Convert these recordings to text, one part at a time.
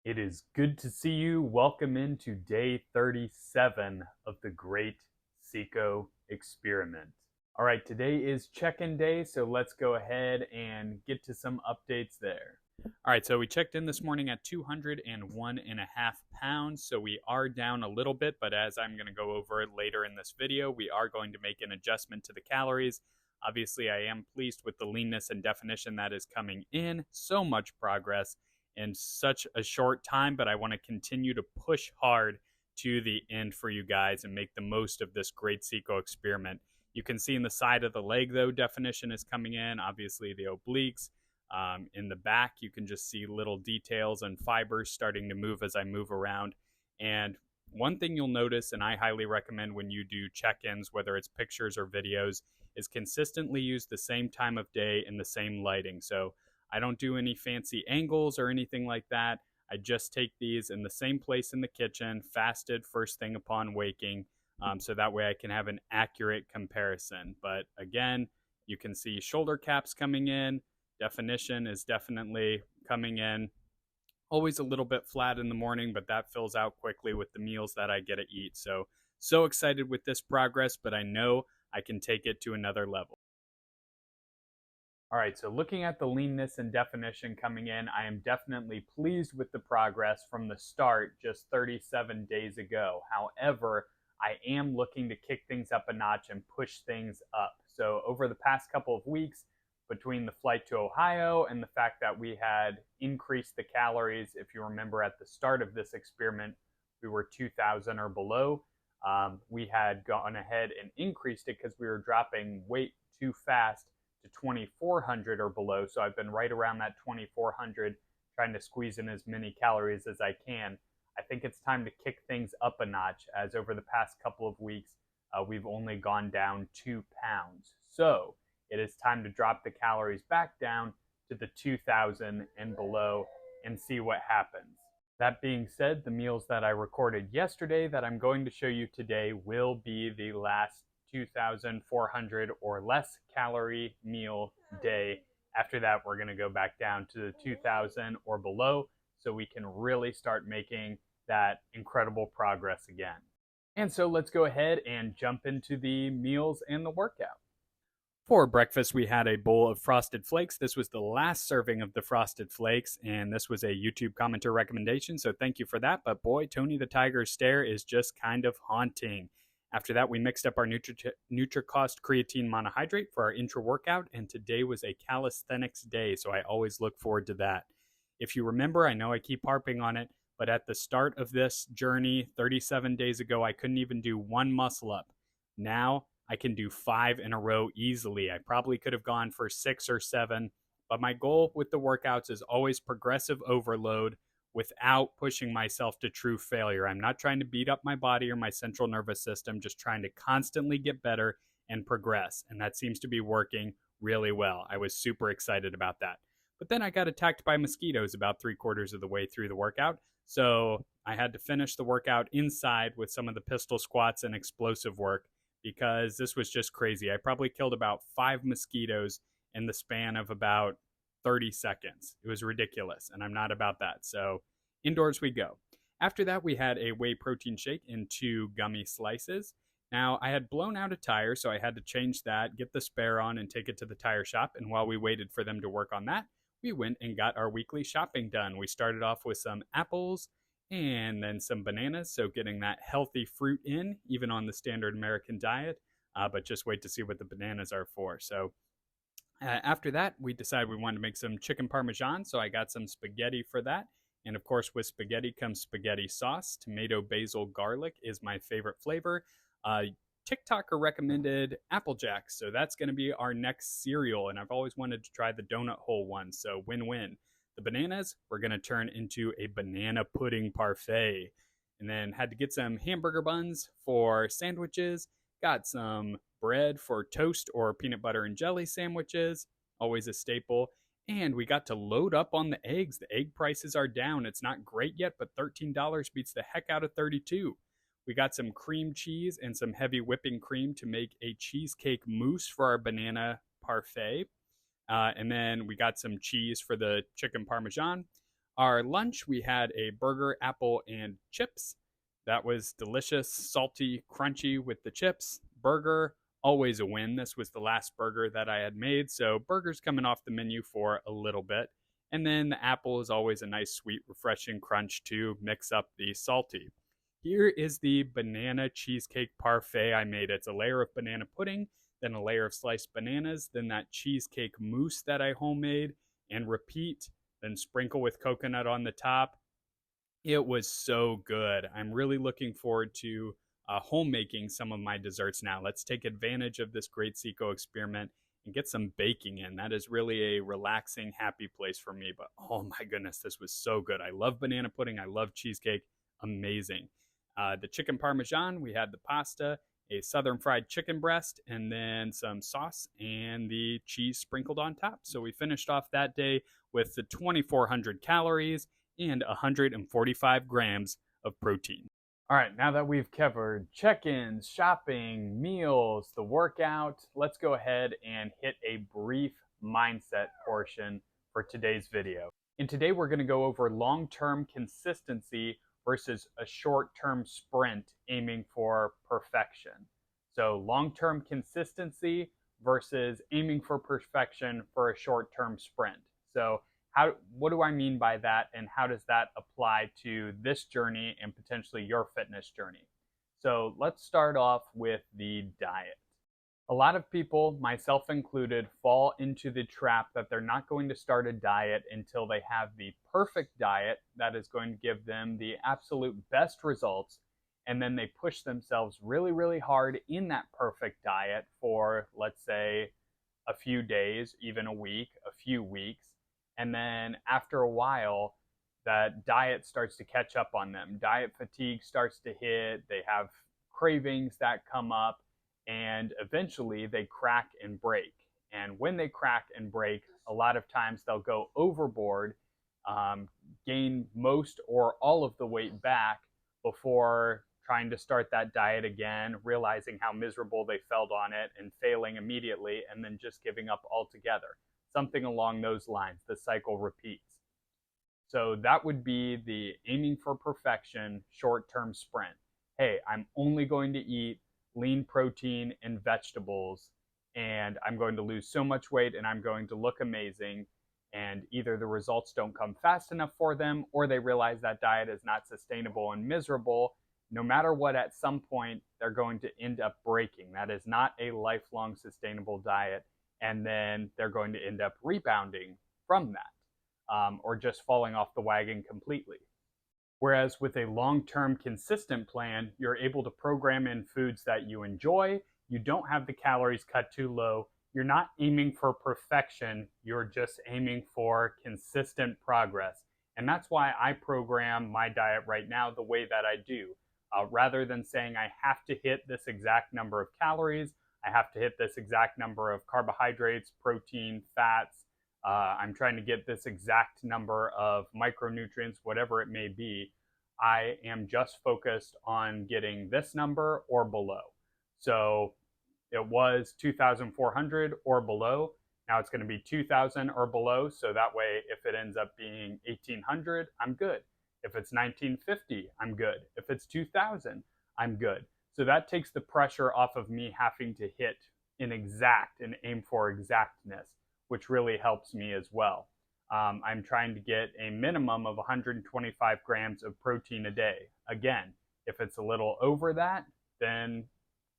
It is good to see you. Welcome into day 37 of the Great CICO Experiment. All right, today is check-in day, so let's go ahead and get to some updates there. All right, so we checked in this morning at 201.5 pounds, so we are down a little bit, but as I'm going to go over later in this video, we are going to make an adjustment to the calories. Obviously, I am pleased with the leanness and definition that is coming in. So much progress in such a short time, but I want to continue to push hard to the end for you guys and make the most of this great CICO experiment. You can see in the side of the leg, though, definition is coming in. Obviously, the obliques. In the back, you can just see little details and fibers starting to move as I move around. And one thing you'll notice, and I highly recommend when you do check-ins, whether it's pictures or videos, is consistently use the same time of day and the same lighting. So I don't do any fancy angles or anything like that. I just take these in the same place in the kitchen, fasted first thing upon waking, so that way I can have an accurate comparison. But again, you can see shoulder caps coming in. Definition is definitely coming in. Always a little bit flat in the morning, but that fills out quickly with the meals that I get to eat. So excited with this progress, but I know I can take it to another level. All right, so looking at the leanness and definition coming in, I am definitely pleased with the progress from the start just 37 days ago. However, I am looking to kick things up a notch and push things up. So over the past couple of weeks, between the flight to Ohio and the fact that we had increased the calories, if you remember at the start of this experiment, we were 2,000 or below. We had gone ahead and increased it because we were dropping weight too fast to 2,400 or below. So I've been right around that 2,400, trying to squeeze in as many calories as I can. I think it's time to kick things up a notch, as over the past couple of weeks, we've only gone down 2 pounds. So it is time to drop the calories back down to the 2,000 and below and see what happens. That being said, the meals that I recorded yesterday that I'm going to show you today will be the last 2,400 or less calorie meal day. After that, we're going to go back down to the 2,000 or below so we can really start making that incredible progress again. And so let's go ahead and jump into the meals and the workout. For breakfast, we had a bowl of Frosted Flakes. This was the last serving of the Frosted Flakes, and this was a YouTube commenter recommendation, so thank you for that. But boy, Tony the Tiger's stare is just kind of haunting. After that, we mixed up our Nutricost creatine monohydrate for our intra-workout, and today was a calisthenics day, so I always look forward to that. If you remember, I know I keep harping on it, but at the start of this journey, 37 days ago, I couldn't even do one muscle up. Now, I can do 5 in a row easily. I probably could have gone for 6 or 7, but my goal with the workouts is always progressive overload without pushing myself to true failure. I'm not trying to beat up my body or my central nervous system, just trying to constantly get better and progress. And that seems to be working really well. I was super excited about that. But then I got attacked by mosquitoes about 3/4 of the way through the workout. So I had to finish the workout inside with some of the pistol squats and explosive work because this was just crazy. I probably killed about 5 mosquitoes in the span of about 30 seconds. It was ridiculous, and I'm not about that. So indoors we go. After that, we had a whey protein shake in 2 gummy slices. Now, I had blown out a tire, so I had to change that, get the spare on, and take it to the tire shop. And while we waited for them to work on that, we went and got our weekly shopping done. We started off with some apples and then some bananas, so getting that healthy fruit in, even on the standard American diet. But just wait to see what the bananas are for. So after that, we decided we wanted to make some chicken parmesan, so I got some spaghetti for that. And of course, with spaghetti comes spaghetti sauce. Tomato, basil, garlic is my favorite flavor. TikToker recommended Apple Jacks, so that's going to be our next cereal. And I've always wanted to try the donut hole one, so win-win. The bananas, we're going to turn into a banana pudding parfait. And then had to get some hamburger buns for sandwiches. Got some bread for toast or peanut butter and jelly sandwiches, always a staple. And we got to load up on the eggs. The egg prices are down. It's not great yet, but $13 beats the heck out of $32. We got some cream cheese and some heavy whipping cream to make a cheesecake mousse for our banana parfait. And then we got some cheese for the chicken parmesan. Our lunch, we had a burger, apple, and chips. That was delicious, salty, crunchy with the chips. Burger, always a win. This was the last burger that I had made, so burger's coming off the menu for a little bit. And then the apple is always a nice, sweet, refreshing crunch to mix up the salty. Here is the banana cheesecake parfait I made. It's a layer of banana pudding, then a layer of sliced bananas, then that cheesecake mousse that I homemade, and repeat, then sprinkle with coconut on the top. It was so good. I'm really looking forward to homemaking some of my desserts now. Let's take advantage of this great CICO experiment and get some baking in. That is really a relaxing, happy place for me. But oh my goodness, this was so good. I love banana pudding. I love cheesecake. Amazing. The chicken parmesan, we had the pasta, a southern fried chicken breast, and then some sauce and the cheese sprinkled on top. So we finished off that day with the 2,400 calories and 145 grams of protein. All right, now that we've covered check-ins, shopping, meals, the workout, let's go ahead and hit a brief mindset portion for today's video. And today we're going to go over long-term consistency versus a short-term sprint aiming for perfection. So long-term consistency versus aiming for perfection for a short-term sprint. So what do I mean by that, and how does that apply to this journey and potentially your fitness journey? So let's start off with the diet. A lot of people, myself included, fall into the trap that they're not going to start a diet until they have the perfect diet that is going to give them the absolute best results, and then they push themselves really, really hard in that perfect diet for, let's say, a few days, even a week, a few weeks. And then after a while, that diet starts to catch up on them. Diet fatigue starts to hit. They have cravings that come up, and eventually they crack and break. And when they crack and break, a lot of times they'll go overboard, gain most or all of the weight back before trying to start that diet again, realizing how miserable they felt on it and failing immediately, and then just giving up altogether. Something along those lines. The cycle repeats. So that would be the aiming for perfection short-term sprint. Hey, I'm only going to eat lean protein and vegetables, and I'm going to lose so much weight and I'm going to look amazing. And either the results don't come fast enough for them, or they realize that diet is not sustainable and miserable. No matter what, at some point, they're going to end up breaking. That is not a lifelong sustainable diet. And then they're going to end up rebounding from that, or just falling off the wagon completely. Whereas with a long-term consistent plan, you're able to program in foods that you enjoy. You don't have the calories cut too low. You're not aiming for perfection. You're just aiming for consistent progress. And that's why I program my diet right now the way that I do. Rather than saying I have to hit this exact number of calories, I have to hit this exact number of carbohydrates, protein, fats. I'm trying to get this exact number of micronutrients, whatever it may be. I am just focused on getting this number or below. So it was 2,400 or below. Now it's going to be 2,000 or below. So that way, if it ends up being 1,800, I'm good. If it's 1,950, I'm good. If it's 2,000, I'm good. So that takes the pressure off of me having to hit an exact and aim for exactness, which really helps me as well. I'm trying to get a minimum of 125 grams of protein a day. Again, if it's a little over that, then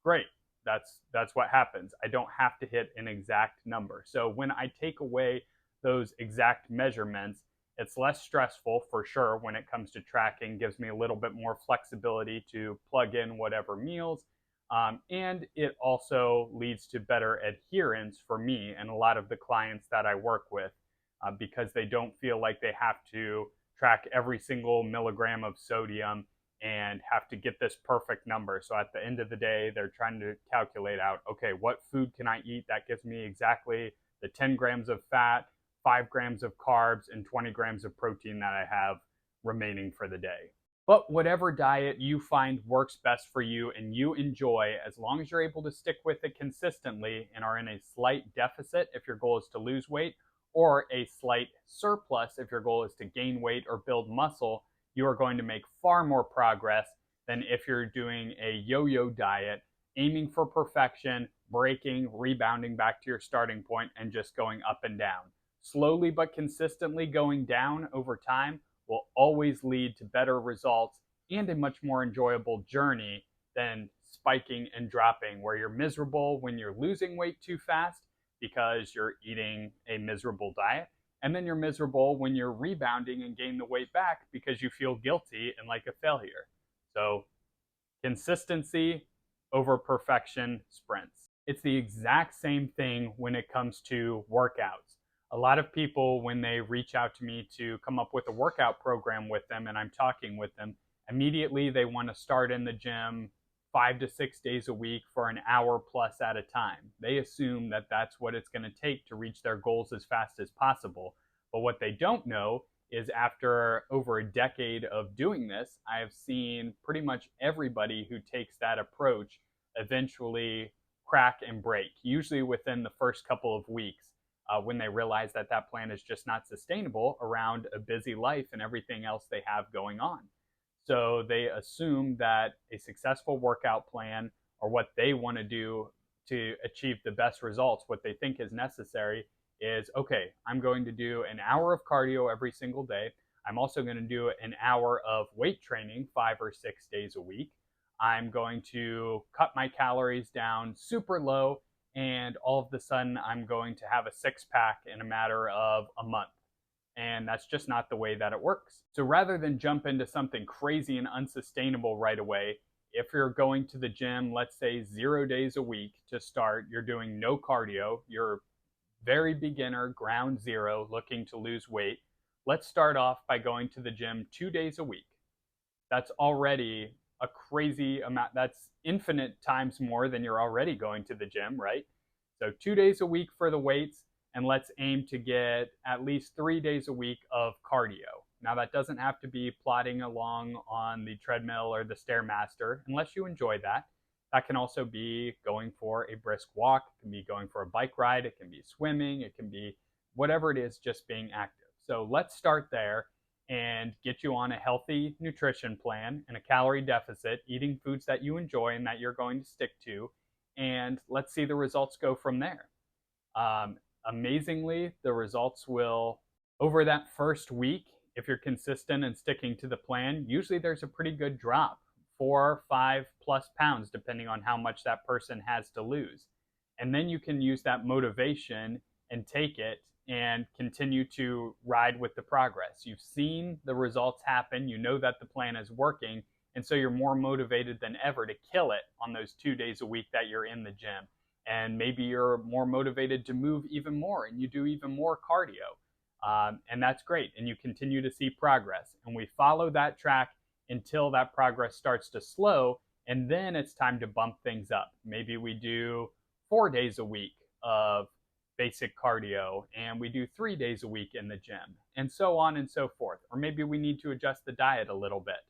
great. That's what happens. I don't have to hit an exact number. So when I take away those exact measurements, it's less stressful for sure when it comes to tracking, gives me a little bit more flexibility to plug in whatever meals. And it also leads to better adherence for me and a lot of the clients that I work with, because they don't feel like they have to track every single milligram of sodium and have to get this perfect number. So at the end of the day, they're trying to calculate out, okay, what food can I eat that gives me exactly the 10 grams of fat, 5 grams of carbs, and 20 grams of protein that I have remaining for the day. But whatever diet you find works best for you and you enjoy, as long as you're able to stick with it consistently and are in a slight deficit if your goal is to lose weight, or a slight surplus if your goal is to gain weight or build muscle, you are going to make far more progress than if you're doing a yo-yo diet, aiming for perfection, breaking, rebounding back to your starting point, and just going up and down. Slowly but consistently going down over time will always lead to better results and a much more enjoyable journey than spiking and dropping, where you're miserable when you're losing weight too fast because you're eating a miserable diet. And then you're miserable when you're rebounding and gain the weight back because you feel guilty and like a failure. So consistency over perfection sprints. It's the exact same thing when it comes to workouts. A lot of people, when they reach out to me to come up with a workout program with them and I'm talking with them, immediately they want to start in the gym 5 to 6 days a week for an hour plus at a time. They assume that that's what it's going to take to reach their goals as fast as possible. But what they don't know is after over a decade of doing this, I have seen pretty much everybody who takes that approach eventually crack and break, usually within the first couple of weeks, when they realize that that plan is just not sustainable around a busy life and everything else they have going on. So they assume that a successful workout plan, or what they want to do to achieve the best results, what they think is necessary, is okay, I'm going to do an hour of cardio every single day. I'm also going to do an hour of weight training 5 or 6 days a week. I'm going to cut my calories down super low, and all of a sudden I'm going to have a six-pack in a matter of a month. And that's just not the way that it works. So rather than jump into something crazy and unsustainable right away, if you're going to the gym, let's say 0 days a week to start, you're doing no cardio, you're very beginner, ground zero, looking to lose weight, let's start off by going to the gym 2 days a week. That's already a crazy amount. That's infinite times more than you're already going to the gym, right? So 2 days a week for the weights, and let's aim to get at least 3 days a week of cardio. Now that doesn't have to be plodding along on the treadmill or the Stairmaster, unless you enjoy that. That can also be going for a brisk walk, it can be going for a bike ride, it can be swimming, it can be whatever it is, just being active. So let's start there and get you on a healthy nutrition plan and a calorie deficit, eating foods that you enjoy and that you're going to stick to, and let's see the results go from there. Amazingly, the results will, over that first week, if you're consistent and sticking to the plan, usually there's a pretty good drop, 4 or 5 plus pounds, depending on how much that person has to lose. And then you can use that motivation and take it and continue to ride with the progress. You've seen the results happen, you know that the plan is working, and so you're more motivated than ever to kill it on those 2 days a week that you're in the gym. And maybe you're more motivated to move even more and you do even more cardio. And that's great. And you continue to see progress. And we follow that track until that progress starts to slow. And then it's time to bump things up. Maybe we do 4 days a week of basic cardio and we do 3 days a week in the gym, and so on and so forth. Or maybe we need to adjust the diet a little bit.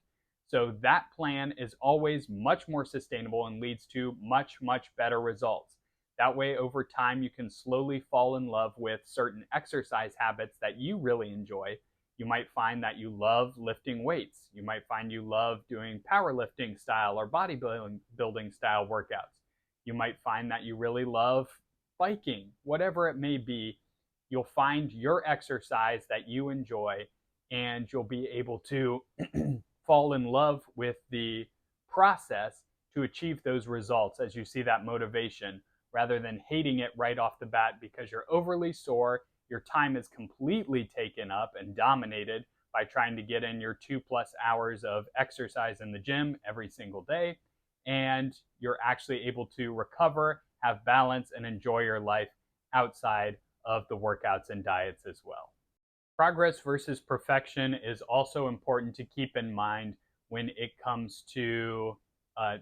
So that plan is always much more sustainable and leads to much, much better results. That way, over time, you can slowly fall in love with certain exercise habits that you really enjoy. You might find that you love lifting weights. You might find you love doing powerlifting style or bodybuilding style workouts. You might find that you really love biking. Whatever it may be, you'll find your exercise that you enjoy, and you'll be able to fall in love with the process to achieve those results as you see that motivation, rather than hating it right off the bat because you're overly sore, your time is completely taken up and dominated by trying to get in your 2+ hours of exercise in the gym every single day, and you're actually able to recover, have balance, and enjoy your life outside of the workouts and diets as well. Progress versus perfection is also important to keep in mind when it comes to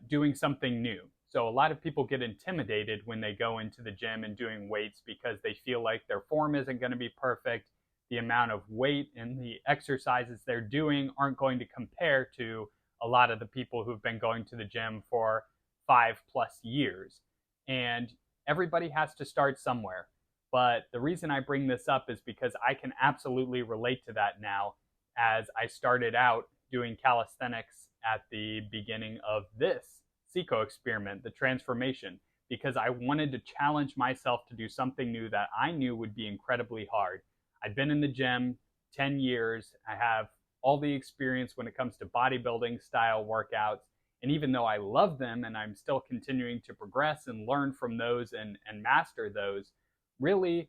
doing something new. So a lot of people get intimidated when they go into the gym and doing weights because they feel like their form isn't going to be perfect. The amount of weight and the exercises they're doing aren't going to compare to a lot of the people who've been going to the gym for 5+ years. And everybody has to start somewhere. But the reason I bring this up is because I can absolutely relate to that now, as I started out doing calisthenics at the beginning of this CICO experiment, the transformation, because I wanted to challenge myself to do something new that I knew would be incredibly hard. I'd been in the gym 10 years. I have all the experience when it comes to bodybuilding style workouts. And even though I love them and I'm still continuing to progress and learn from those and master those, really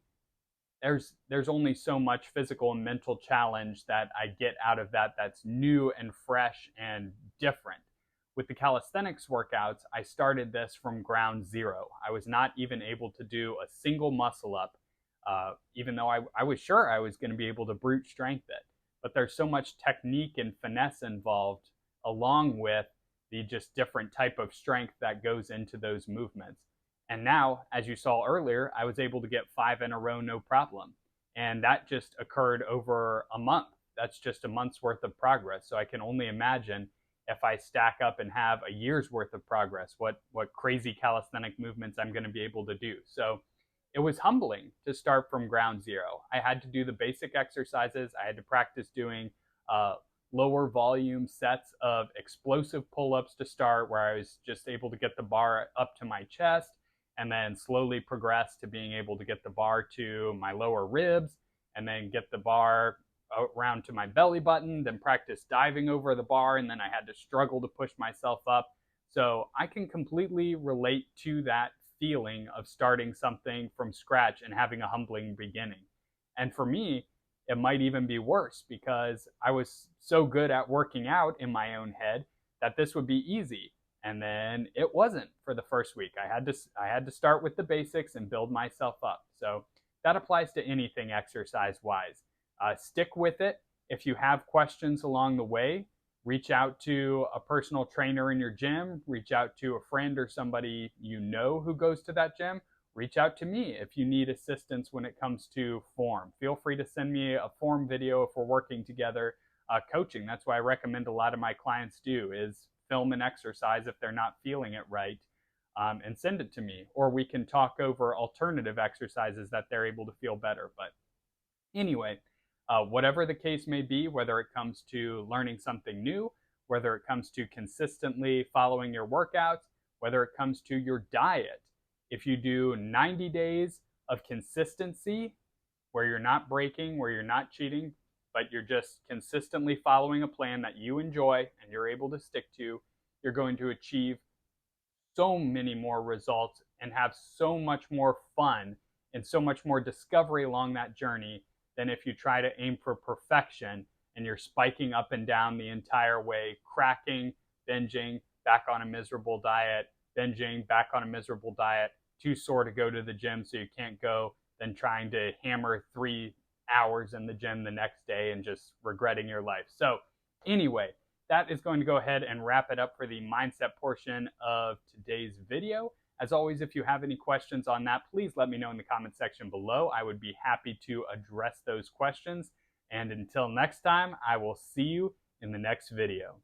there's only so much physical and mental challenge that I get out of that that's new and fresh and different. With the calisthenics workouts, I started this from ground zero. I was not even able to do a single muscle up, even though I was sure I was going to be able to brute strength it. But there's so much technique and finesse involved, along with the just different type of strength that goes into those movements. And now, as you saw earlier, I was able to get 5 in a row, no problem. And that just occurred over a month. That's just a month's worth of progress. So I can only imagine if I stack up and have a year's worth of progress, what crazy calisthenic movements I'm going to be able to do. So it was humbling to start from ground zero. I had to do the basic exercises. I had to practice doing lower volume sets of explosive pull-ups to start, where I was just able to get the bar up to my chest, and then slowly progress to being able to get the bar to my lower ribs, and then get the bar around to my belly button, then practice diving over the bar, and then I had to struggle to push myself up. So I can completely relate to that feeling of starting something from scratch and having a humbling beginning. And for me, it might even be worse, because I was so good at working out in my own head that this would be easy. And then it wasn't for the first week. I had to start with the basics and build myself up. So that applies to anything exercise-wise. Stick with it. If you have questions along the way, reach out to a personal trainer in your gym, reach out to a friend or somebody you know who goes to that gym. Reach out to me if you need assistance when it comes to form. Feel free to send me a form video if we're working together. Coaching, that's why I recommend a lot of my clients do, is film an exercise if they're not feeling it right, and send it to me. Or we can talk over alternative exercises that they're able to feel better. But anyway, whatever the case may be, whether it comes to learning something new, whether it comes to consistently following your workouts, whether it comes to your diet, if you do 90 days of consistency where you're not breaking, where you're not cheating, but you're just consistently following a plan that you enjoy and you're able to stick to, you're going to achieve so many more results and have so much more fun and so much more discovery along that journey than if you try to aim for perfection and you're spiking up and down the entire way, cracking, binging, back on a miserable diet, binging, back on a miserable diet, too sore to go to the gym so you can't go, then trying to hammer 3 hours in the gym the next day and just regretting your life. So anyway, that is going to go ahead and wrap it up for the mindset portion of today's video. As always, if you have any questions on that, please let me know in the comment section below. I would be happy to address those questions. And until next time, I will see you in the next video.